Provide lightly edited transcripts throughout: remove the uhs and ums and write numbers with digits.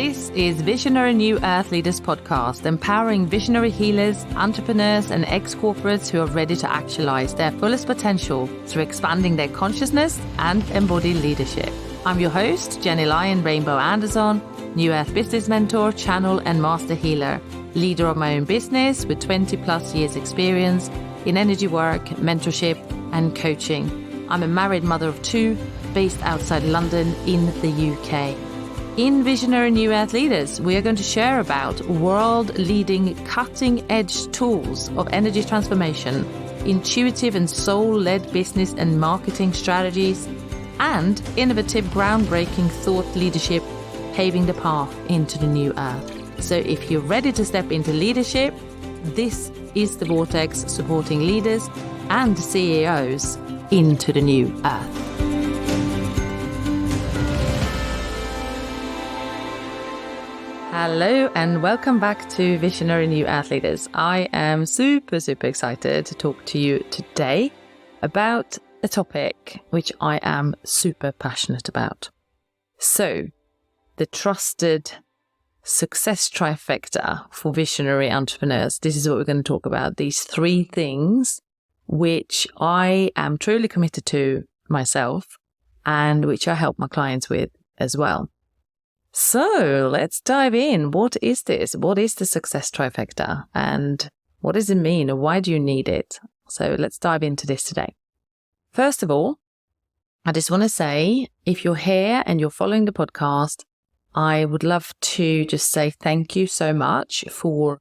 This is Visionary New Earth Leaders podcast, empowering visionary healers, entrepreneurs, and ex-corporates who are ready to actualize their fullest potential through expanding their consciousness and embodied leadership. I'm your host, Gennye Rainbow Anderzon, New Earth business mentor, channel, and master healer, leader of my own business with 20 plus years experience in energy work, mentorship, and coaching. I'm a married mother of two, based outside London in the UK. In Visionary New Earth Leaders, we are going to share about world-leading cutting-edge tools of energy transformation, intuitive and soul-led business and marketing strategies, and innovative, groundbreaking thought leadership paving the path into the new earth. So if you're ready to step into leadership, this is the vortex supporting leaders and CEOs into the new earth. Hello and welcome back to Visionary New Earth Leaders. I am super excited to talk to you today about a topic which I am super passionate about. So, the trusted success trifecta for visionary entrepreneurs. This is what we're going to talk about. These three things which I am truly committed to myself and which I help my clients with as well. So let's dive in. What is this? What is the success trifecta? And what does it mean? Or why do you need it? So let's dive into this today. First of all, I just want to say, if you're here and you're following the podcast, I would love to just say thank you so much for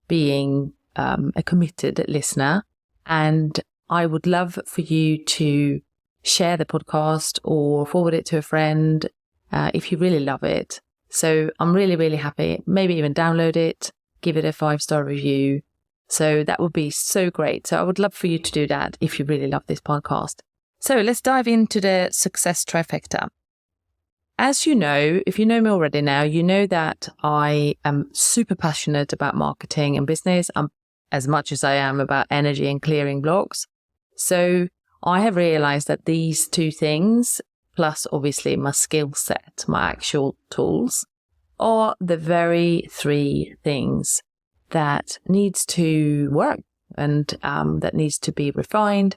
being a committed listener. And I would love for you to share the podcast or forward it to a friend if you really love it. So I'm really happy. Maybe even download it, give it a 5-star review. So that would be so great. So I would love for you to do that if you really love this podcast. So let's dive into the success trifecta. As you know, if you know me already now, you know that I am super passionate about marketing and business as much as I am about energy and clearing blocks. So I have realized that these two things, plus obviously my skill set, my actual tools, are the very three things that needs to work and that needs to be refined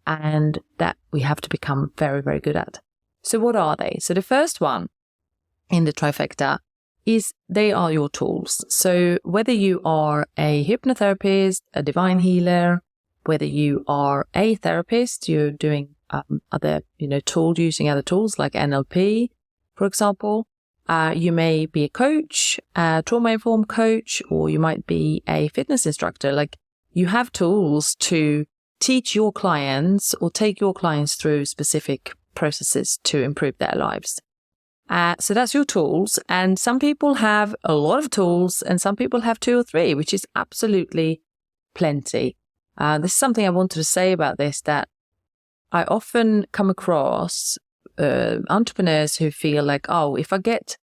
and that we have to become very good at. So what are they? So the first one in the trifecta is they are your tools. So whether you are a hypnotherapist, a divine healer, whether you are a therapist, you're doing other, using other tools like NLP, for example. You may be a coach, a trauma-informed coach, or you might be a fitness instructor. Like you have tools to teach your clients or take your clients through specific processes to improve their lives. So that's your tools. And some people have a lot of tools and some people have 2 or 3, which is absolutely plenty. This is something I wanted to say about this, that I often come across entrepreneurs who feel like, oh, if I get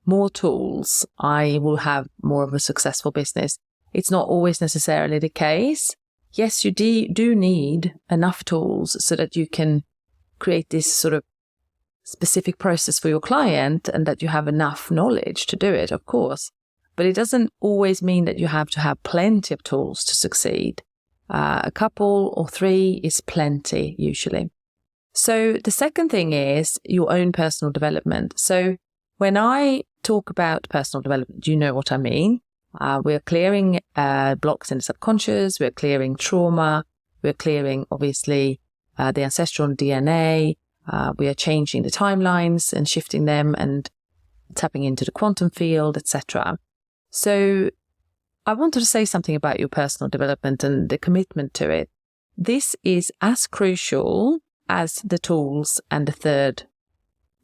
more tools, I will have more of a successful business. It's not always necessarily the case. Yes, you do need enough tools so that you can create this sort of specific process for your client and that you have enough knowledge to do it, of course. But it doesn't always mean that you have to have plenty of tools to succeed. A couple or 3 is plenty usually. So the second thing is your own personal development. So when I talk about personal development, you know what I mean. We're clearing blocks in the subconscious. We're clearing trauma. We're clearing, obviously, the ancestral DNA. We are changing the timelines and shifting them and tapping into the quantum field, etc. So I wanted to say something about your personal development and the commitment to it. This is as crucial as the tools and the third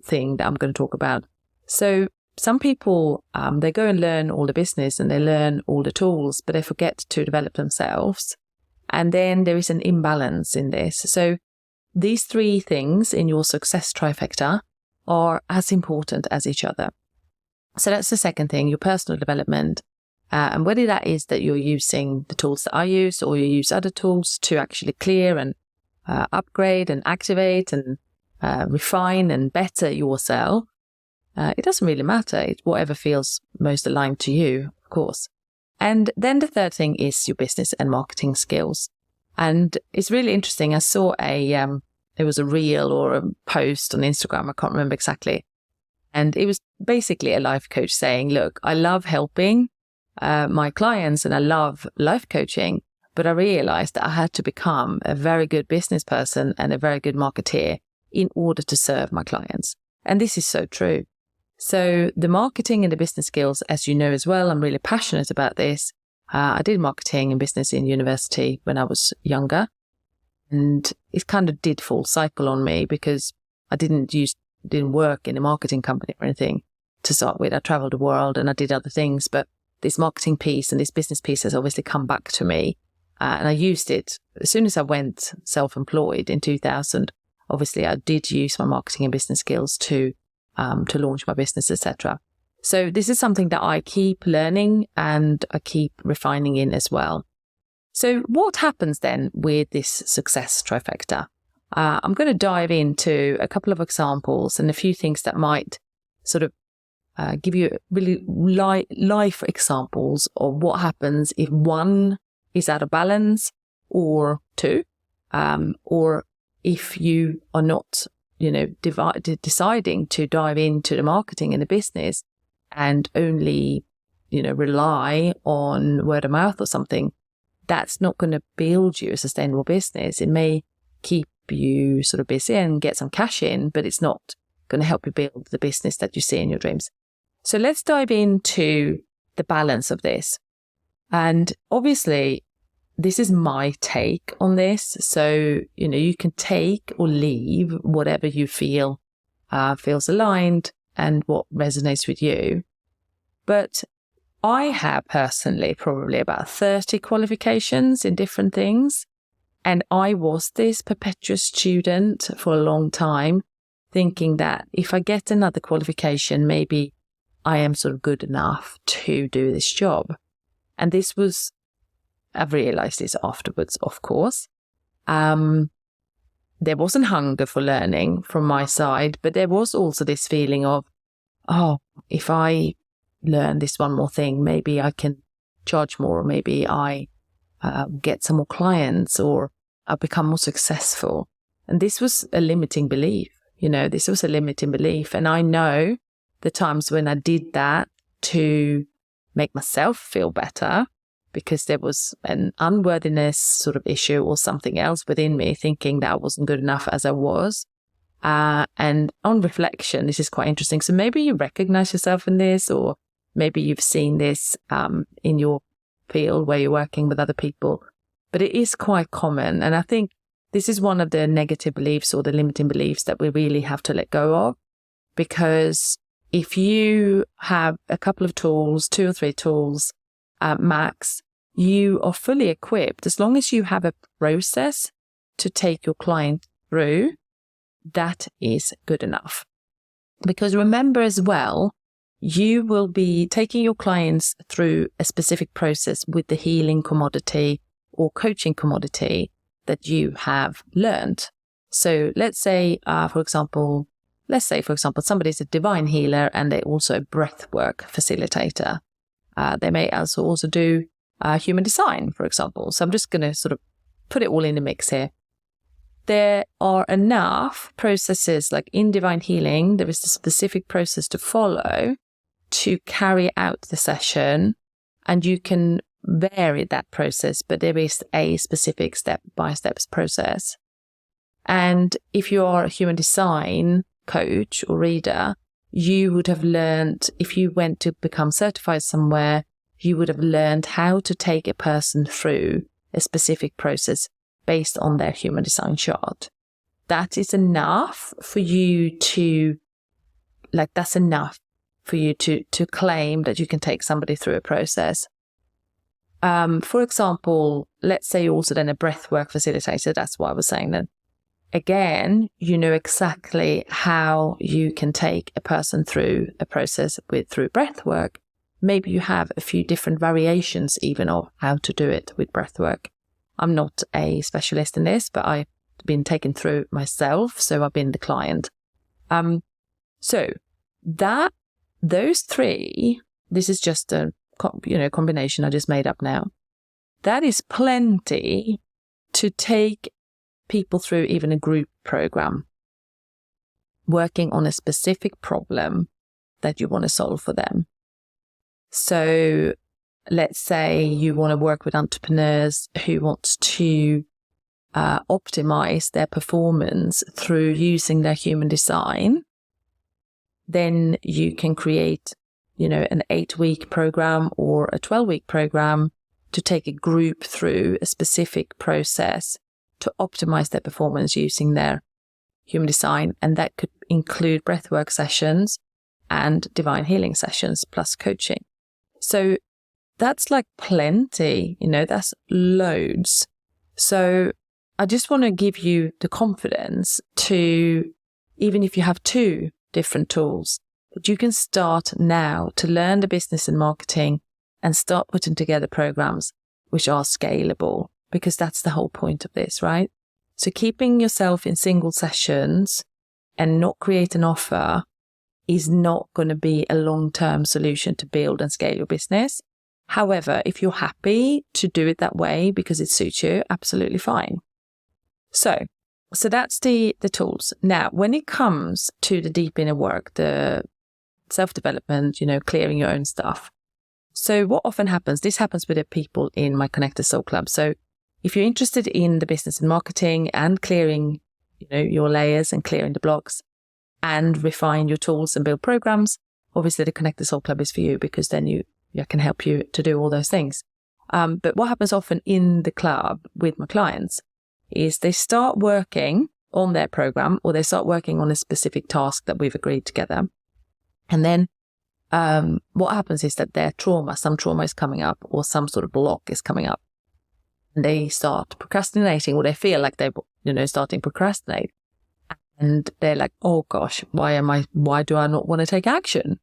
thing that I'm going to talk about. So some people, they go and learn all the business and they learn all the tools, but they forget to develop themselves. And then there is an imbalance in this. So these 3 things in your success trifecta are as important as each other. So that's the second thing, your personal development. And whether that is that you're using the tools that I use or you use other tools to actually clear and upgrade and activate and refine and better yourself, It doesn't really matter. It's whatever feels most aligned to you, of course. And then the third thing is your business and marketing skills. And it's really interesting. I saw it was a reel or a post on Instagram. I can't remember exactly. And it was basically a life coach saying, look, I love helping my clients and I love life coaching, but I realized that I had to become a very good business person and a very good marketeer in order to serve my clients. And this is so true. So the marketing and the business skills, as you know as well, I'm really passionate about this. I did marketing and business in university when I was younger, and it kind of did full cycle on me because I didn't work in a marketing company or anything to start with. I traveled the world and I did other things, but this marketing piece and this business piece has obviously come back to me, and I used it as soon as I went self-employed in 2000. Obviously, I did use my marketing and business skills to launch my business, etc. So this is something that I keep learning and I keep refining in as well. So what happens then with this success trifecta? I'm going to dive into a couple of examples and a few things that might sort of give you really life examples of what happens if one is out of balance or two, or if you are not deciding to dive into the marketing and the business and only, rely on word of mouth or something, that's not going to build you a sustainable business. It may keep you sort of busy and get some cash in, but it's not going to help you build the business that you see in your dreams. So let's dive into the balance of this. And obviously, this is my take on this. So, you can take or leave whatever you feel feels aligned and what resonates with you. But I have personally probably about 30 qualifications in different things. And I was this perpetual student for a long time, thinking that if I get another qualification, maybe I am sort of good enough to do this job. And I've realized this afterwards, of course. There wasn't hunger for learning from my side, but there was also this feeling of, if I learn this one more thing, maybe I can charge more, or maybe I get some more clients, or I'll become more successful. And this was a limiting belief. This was a limiting belief. And I know the times when I did that to make myself feel better, because there was an unworthiness sort of issue or something else within me, thinking that I wasn't good enough as I was. And on reflection, this is quite interesting. So maybe you recognize yourself in this, or maybe you've seen this in your field where you're working with other people, but it is quite common. And I think this is one of the negative beliefs or the limiting beliefs that we really have to let go of, because if you have a couple of tools, 2 or 3 tools, max, you are fully equipped. As long as you have a process to take your client through, that is good enough. Because remember as well, you will be taking your clients through a specific process with the healing commodity or coaching commodity that you have learned. So let's say, for example, somebody's a divine healer and they're also a breathwork facilitator. They may also do human design, for example. So I'm just going to sort of put it all in the mix here. There are enough processes, like in divine healing, there is a specific process to follow to carry out the session, and you can vary that process, but there is a specific step-by-step process. And if you are a human design coach or reader, you would have learned, if you went to become certified somewhere, you would have learned how to take a person through a specific process based on their human design chart. That is enough for you to, to claim that you can take somebody through a process. For example, let's say you're also then a breathwork facilitator. That's what I was saying then. Again, you know exactly how you can take a person through a process through breathwork. Maybe you have a few different variations even of how to do it with breathwork. I'm not a specialist in this, but I've been taken through myself, so I've been the client. So those three, this is just a combination I just made up now. That is plenty to take people through even a group program, working on a specific problem that you want to solve for them. So let's say you want to work with entrepreneurs who want to optimize their performance through using their human design. Then you can create, an 8-week program or a 12-week program to take a group through a specific process to optimize their performance using their human design. And that could include breathwork sessions and divine healing sessions plus coaching. So that's like plenty, that's loads. So I just want to give you the confidence to, even if you have 2 different tools, that you can start now to learn the business and marketing and start putting together programs which are scalable, because that's the whole point of this, right? So keeping yourself in single sessions and not create an offer is not going to be a long-term solution to build and scale your business. However, if you're happy to do it that way because it suits you, absolutely fine. So that's the tools. Now, when it comes to the deep inner work, the self-development, clearing your own stuff. So what often happens, this happens with the people in my Connected Soul Club. So if you're interested in the business and marketing and clearing, your layers and clearing the blocks and refine your tools and build programs, obviously the Connected Soul Club is for you, because then I can help you to do all those things. But what happens often in the club with my clients is they start working on their program, or they start working on a specific task that we've agreed together. And then what happens is that some trauma is coming up, or some sort of block is coming up. And they start procrastinating, or they feel like they're, starting to procrastinate. And they're like, oh gosh, why do I not want to take action?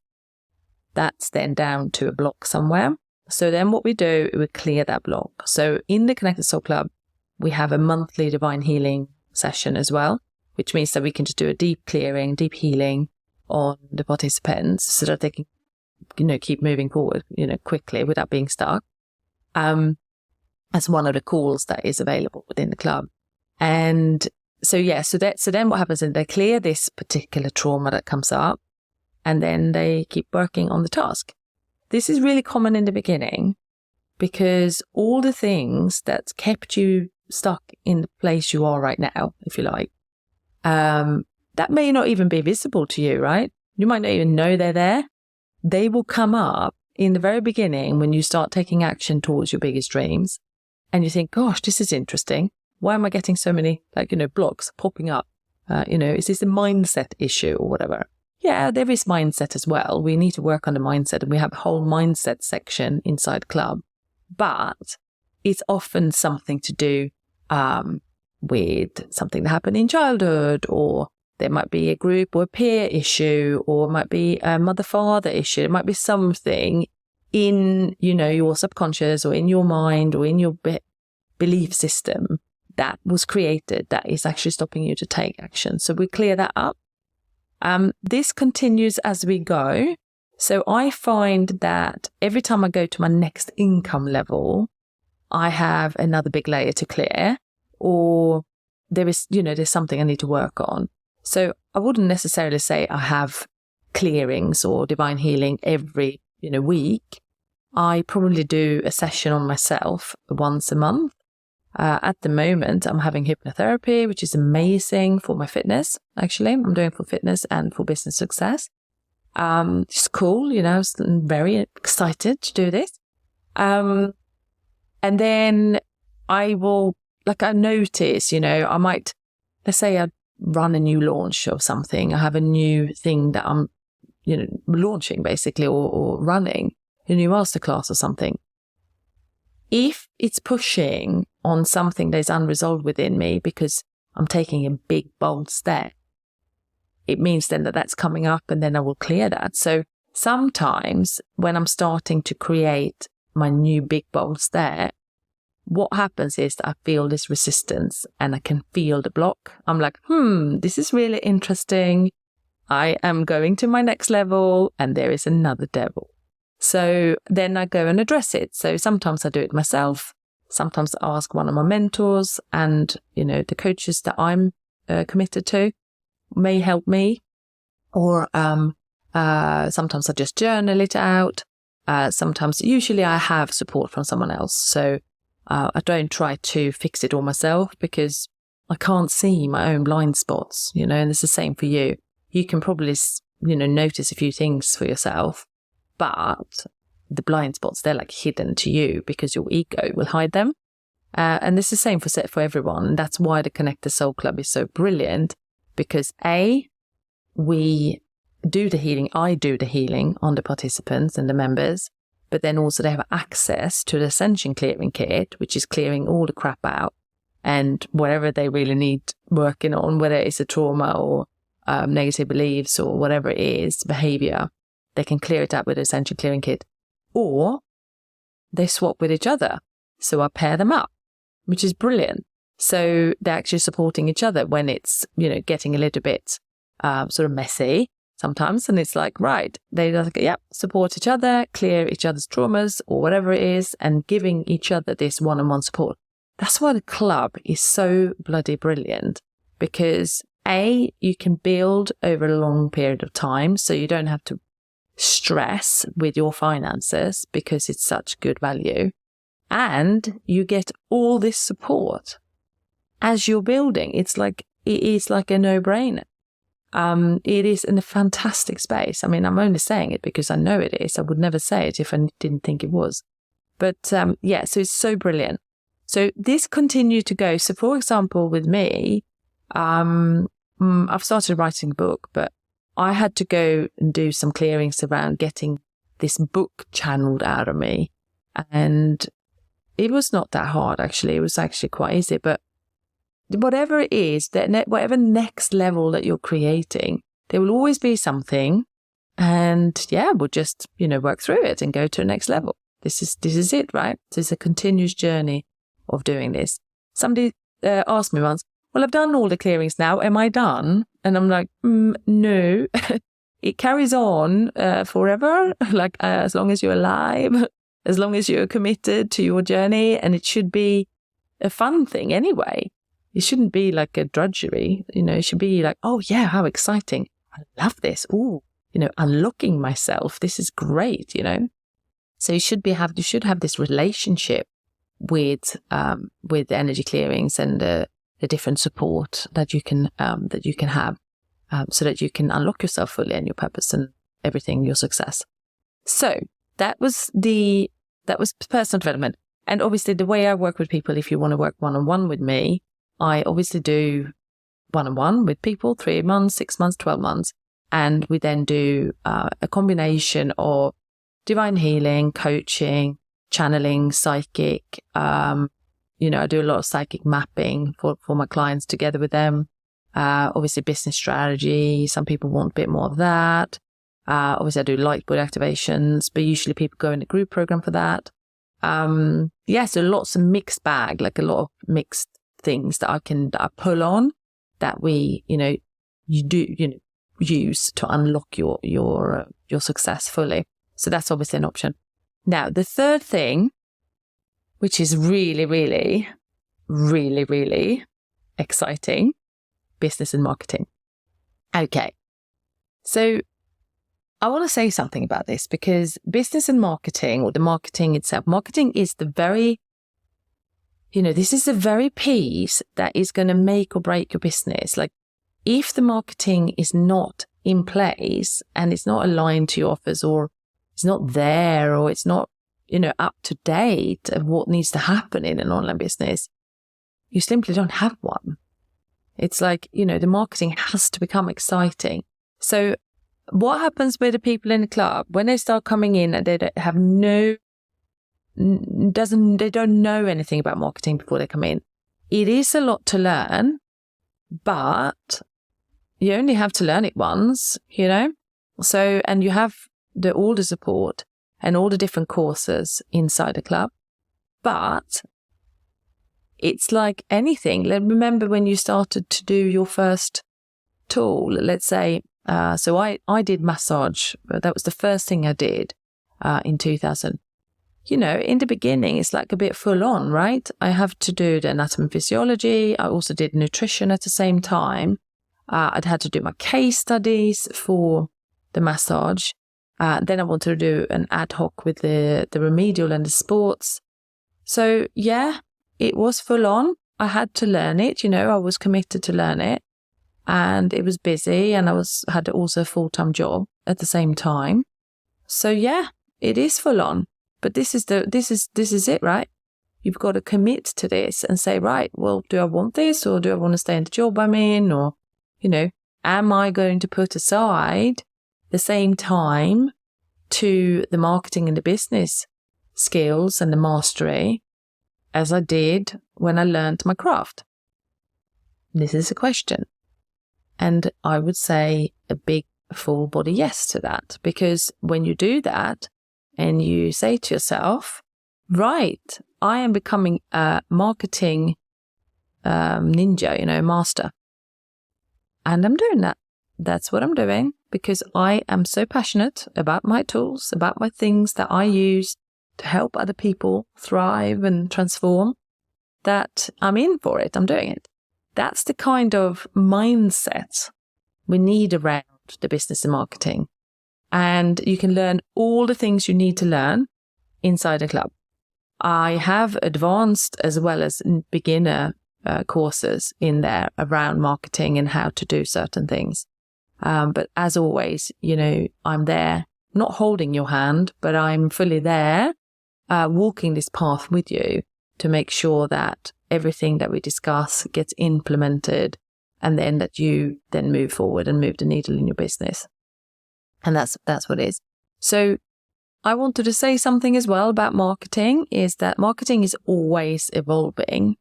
That's then down to a block somewhere. So then what we do, we clear that block. So in the Connected Soul Club, we have a monthly divine healing session as well, which means that we can just do a deep clearing, deep healing on the participants so that they can, keep moving forward, quickly without being stuck. As one of the calls that is available within the club. And so then what happens is they clear this particular trauma that comes up, and then they keep working on the task. This is really common in the beginning, because all the things that kept you stuck in the place you are right now, if you like, that may not even be visible to you, right? You might not even know they're there. They will come up in the very beginning when you start taking action towards your biggest dreams. And you think, gosh, this is interesting. Why am I getting so many, blocks popping up? Is this a mindset issue or whatever? Yeah, there is mindset as well. We need to work on the mindset, and we have a whole mindset section inside club. But it's often something to do with something that happened in childhood, or there might be a group or a peer issue, or it might be a mother-father issue. It might be something in, your subconscious or in your mind or in your belief system that was created that is actually stopping you to take action. So we clear that up. This continues as we go. So I find that every time I go to my next income level, I have another big layer to clear, or there's something I need to work on. So I wouldn't necessarily say I have clearings or divine healing every, week. I probably do a session on myself once a month. At the moment, I'm having hypnotherapy, which is amazing for my fitness. Actually, I'm doing it for fitness and for business success. It's cool, I'm very excited to do this. And then I will, I notice, I might, let's say I run a new launch of something. I have a new thing that I'm, launching basically, or running a new masterclass or something. If it's pushing on something that is unresolved within me because I'm taking a big, bold step, it means then that that's coming up, and then I will clear that. So sometimes when I'm starting to create my new big, bold step, what happens is that I feel this resistance and I can feel the block. I'm like, this is really interesting. I am going to my next level and there is another devil. So then I go and address it. So sometimes I do it myself. Sometimes I ask one of my mentors, and, the coaches that I'm committed to may help me. Or sometimes I just journal it out. Usually I have support from someone else. So I don't try to fix it all myself, because I can't see my own blind spots, and it's the same for you. You can probably, notice a few things for yourself, but the blind spots, they're like hidden to you because your ego will hide them. And this is the same for everyone. And that's why the Connected Soul Club is so brilliant, because we do the healing. I do the healing on the participants and the members, but then also they have access to the Ascension Clearing Kit, which is clearing all the crap out and whatever they really need working on, whether it's a trauma or negative beliefs or whatever it is, behavior, they can clear it out with the Ascension Clearing Kit. Or they swap with each other. So I pair them up, which is brilliant. So they're actually supporting each other when it's, getting a little bit sort of messy sometimes. And it's like, right, they just, support each other, clear each other's traumas or whatever it is, and giving each other this one-on-one support. That's why the club is so bloody brilliant, because you can build over a long period of time, so you don't have to stress with your finances because it's such good value, and you get all this support as you're building. It is like a no-brainer. It is in a fantastic space. I mean, I'm only saying it because I know it is. I would never say it if I didn't think it was. But so it's so brilliant. So this continued to go. So for example, with me, I've started writing a book, but I had to go and do some clearings around getting this book channeled out of me. And it was not that hard, actually. It was actually quite easy. But whatever it is, whatever next level that you're creating, there will always be something. And we'll just, work through it and go to the next level. This is it, right? So it's a continuous journey of doing this. Somebody asked me once, well, I've done all the clearings now. Am I done? And I'm like, no, it carries on forever, like as long as you're alive, as long as you're committed to your journey. And it should be a fun thing anyway. It shouldn't be like a drudgery. It should be like, oh yeah, how exciting. I love this. Oh, unlocking myself. This is great, So you should have this relationship with energy clearings and the different support that you can have, so that you can unlock yourself fully and your purpose and everything, your success. So that was personal development. And obviously the way I work with people, if you want to work one-on-one with me, I obviously do one-on-one with people, 3 months, 6 months, 12 months. And we then do a combination of divine healing, coaching, channeling, psychic. I do a lot of psychic mapping for my clients together with them. Obviously business strategy. Some people want a bit more of that. Obviously I do light board activations, but usually people go in a group program for that. So lots of mixed bag, like a lot of mixed things that I pull on that we, use to unlock your success fully. So that's obviously an option. Now, the third thing, which is really, really, really, really exciting, business and marketing. Okay. So I want to say something about this, because business and marketing, or the marketing itself, marketing is this is the very piece that is going to make or break your business. Like, if the marketing is not in place and it's not aligned to your offers, or it's not there, or it's not, up to date of what needs to happen in an online business, you simply don't have one. It's like, the marketing has to become exciting. So what happens with the people in the club when they start coming in and they don't know anything about marketing before they come in? It is a lot to learn, but you only have to learn it once, So, and you have all the support and all the different courses inside the club. But it's like anything. Remember when you started to do your first tool, let's say So I did massage. That was the first thing I did in 2000. In the beginning, it's like a bit full on, right? I have to do the anatomy and physiology. I also did nutrition at the same time. I'd had to do my case studies for the massage. Then I wanted to do an ad hoc with the remedial and the sports. So yeah, it was full on. I had to learn it, I was committed to learn it. And it was busy, and I had also a full-time job at the same time. So yeah, it is full on. But this is it, right? You've got to commit to this and say, right, well, do I want this, or do I want to stay in the job I'm in? Or, am I going to put aside the same time to the marketing and the business skills and the mastery as I did when I learned my craft? This is a question. And I would say a big full body yes to that, because when you do that and you say to yourself, right, I am becoming a marketing ninja, master. And I'm doing that. That's what I'm doing, because I am so passionate about my tools, about my things that I use to help other people thrive and transform, that I'm in for it. I'm doing it. That's the kind of mindset we need around the business and marketing. And you can learn all the things you need to learn inside a club. I have advanced as well as beginner courses in there around marketing and how to do certain things. But as always, I'm there, not holding your hand, but I'm fully there, walking this path with you to make sure that everything that we discuss gets implemented, and then that you then move forward and move the needle in your business. And that's what it is. So I wanted to say something as well about marketing, is that marketing is always evolving,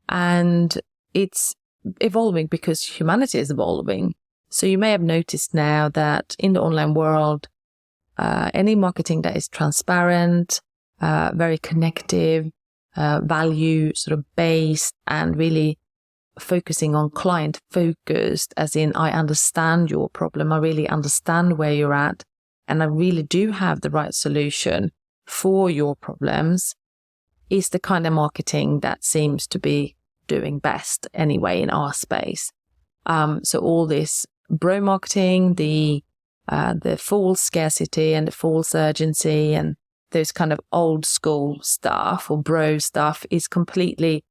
and it's evolving because humanity is evolving. So you may have noticed now that in the online world, any marketing that is transparent, very connective, value sort of based, and really focusing on client focused, as in I understand your problem, I really understand where you're at, and I really do have the right solution for your problems, is the kind of marketing that seems to be doing best anyway in our space. So all this bro marketing, the false scarcity and the false urgency and those kind of old school stuff or bro stuff is completely,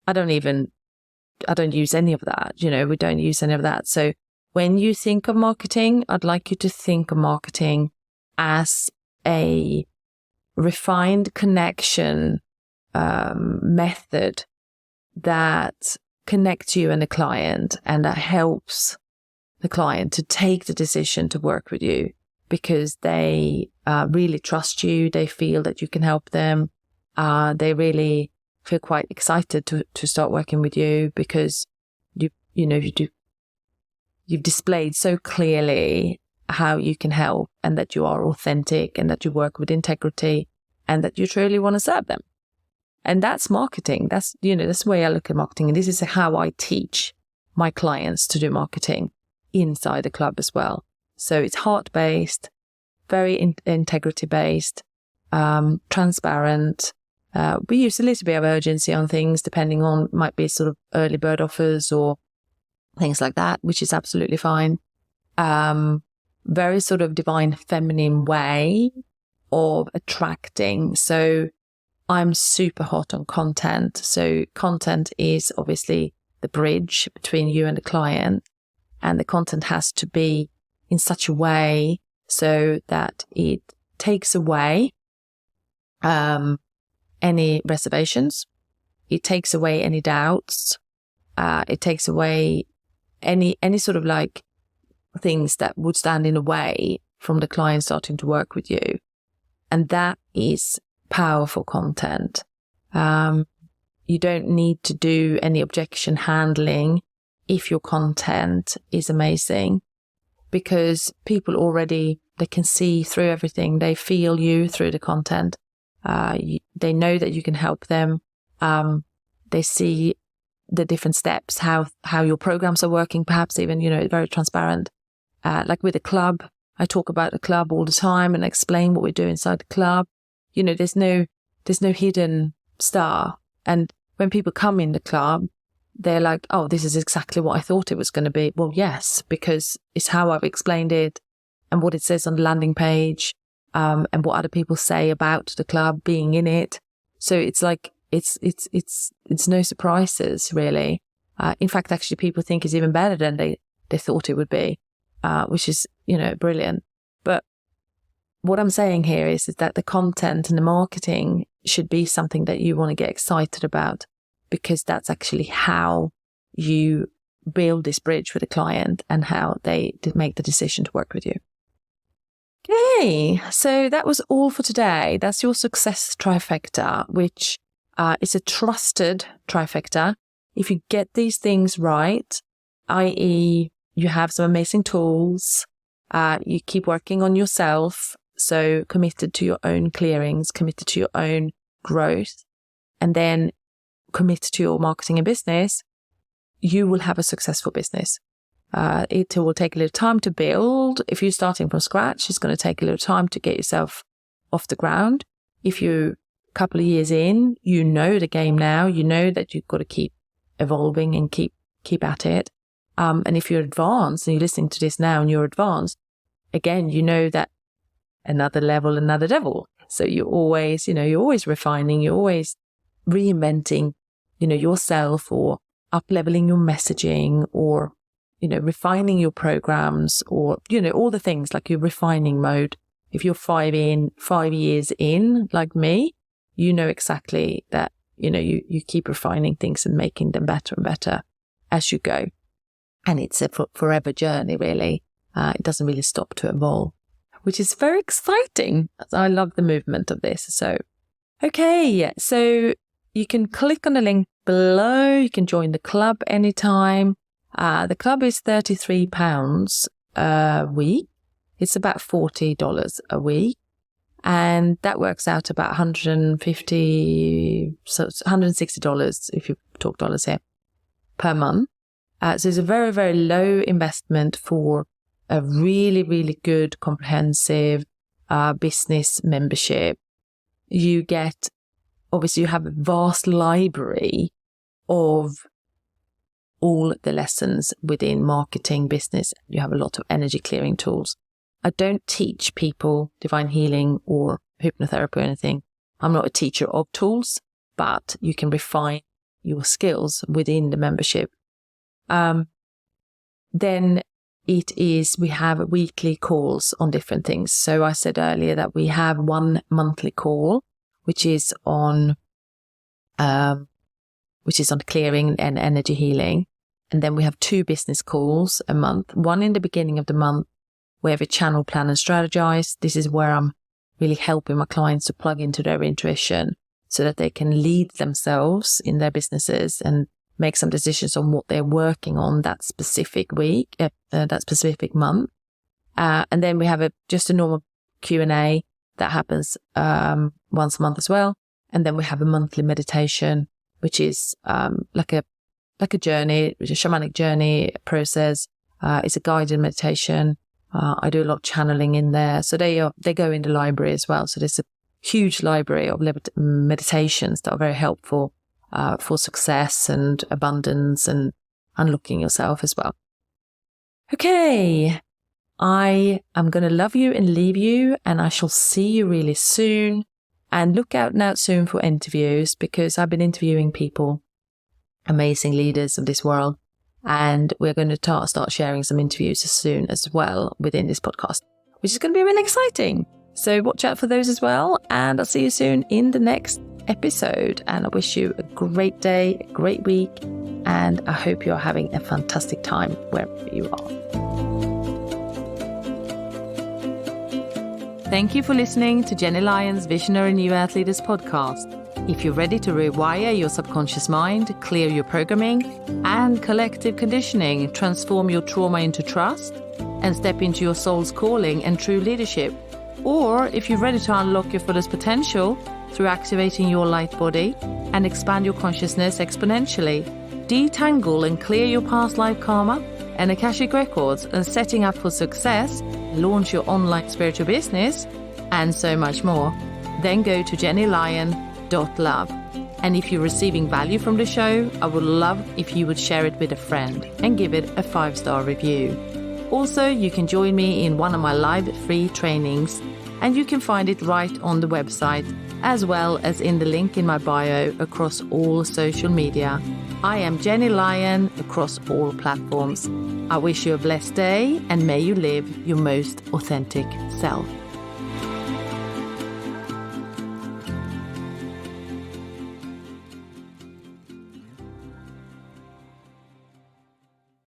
I don't use any of that. We don't use any of that. So when you think of marketing, I'd like you to think of marketing as a refined connection method that connects you and the client, and that helps the client to take the decision to work with you because they really trust you. They feel that you can help them. They really feel quite excited to start working with you because you've displayed so clearly how you can help, and that you are authentic, and that you work with integrity, and that you truly want to serve them. And that's marketing. That's the way I look at marketing. And this is how I teach my clients to do marketing inside the club as well. So it's heart-based, very integrity-based, transparent. We use a little bit of urgency on things, depending on, might be sort of early bird offers or things like that, which is absolutely fine. Very sort of divine feminine way of attracting. So I'm super hot on content. So content is obviously the bridge between you and the client, and the content has to be in such a way so that it takes away any reservations, it takes away any doubts, it takes away any sort of like things that would stand in the way from the client starting to work with you. And that is powerful content. You don't need to do any objection handling if your content is amazing, because people already, they can see through everything. They feel you through the content. They know that you can help them. They see the different steps, how your programs are working, perhaps even, very transparent. Like with a club, I talk about the club all the time and explain what we do inside the club. There's no hidden star. And when people come in the club, they're like, oh, this is exactly what I thought it was going to be. Well, yes, because it's how I've explained it and what it says on the landing page, and what other people say about the club being in it. So it's like, it's no surprises really. In fact, actually people think it's even better than they thought it would be, which is, brilliant. But what I'm saying here is that the content and the marketing should be something that you want to get excited about, because that's actually how you build this bridge with the client and how they make the decision to work with you. Okay, so that was all for today. That's your success trifecta, which is a trusted trifecta. If you get these things right, i.e. you have some amazing tools, you keep working on yourself, so committed to your own clearings, committed to your own growth, and then committed to your marketing and business, you will have a successful business. It will take a little time to build. If you're starting from scratch, it's going to take a little time to get yourself off the ground. If you're a couple of years in, you know the game now, you know that you've got to keep evolving and keep at it. And if you're advanced and you're listening to this now and you're advanced, again, you know that another level, another devil. So you're always refining, you're always reinventing, yourself, or up-leveling your messaging, or, refining your programs, or, all the things, like your refining mode. If you're 5 years in, like me, you know exactly that, you keep refining things and making them better and better as you go. And it's a forever journey, really. It doesn't really stop to evolve, which is very exciting. I love the movement of this. So, okay, so you can click on the link below. You can join the club anytime. The club is £33 a week. It's about $40 a week. And that works out about $160, if you talk dollars here, per month. So it's a very, very low investment for a really, really good, comprehensive business membership. You get, obviously, you have a vast library of all the lessons within marketing, business. You have a lot of energy clearing tools. I don't teach people divine healing or hypnotherapy or anything. I'm not a teacher of tools, but you can refine your skills within the membership. Then we have weekly calls on different things. So I said earlier that we have one monthly call, which is on clearing and energy healing. And then we have 2 business calls a month, one in the beginning of the month where we channel, plan and strategize. This is where I'm really helping my clients to plug into their intuition so that they can lead themselves in their businesses and make some decisions on what they're working on that specific week, that specific month. And then we have just a normal Q&A that happens once a month as well. And then we have a monthly meditation, which is like a journey, a shamanic journey process. It's a guided meditation. I do a lot of channeling in there. So they go in the library as well. So there's a huge library of meditations that are very helpful for success and abundance and unlocking yourself as well. Okay, I am going to love you and leave you, and I shall see you really soon. And look out now soon for interviews, because I've been interviewing people, amazing leaders of this world, and we're going to start sharing some interviews soon as well within this podcast, which is going to be really exciting. So watch out for those as well, and I'll see you soon in the next episode. And I wish you a great day, a great week, and I hope you're having a fantastic time wherever you are. Thank you for listening to Gennye Lyon's Visionary New Earth Leaders podcast. If you're ready to rewire your subconscious mind, clear your programming and collective conditioning, transform your trauma into trust, and step into your soul's calling and true leadership, or if you're ready to unlock your fullest potential through activating your light body and expand your consciousness exponentially, detangle and clear your past life karma, and Akashic Records and setting up for success, launch your online spiritual business, and so much more, then go to jennylyon.love. And if you're receiving value from the show, I would love if you would share it with a friend and give it a 5-star review. Also, you can join me in one of my live free trainings, and you can find it right on the website, as well as in the link in my bio across all social media. I am Gennye Lyon across all platforms. I wish you a blessed day, and may you live your most authentic self.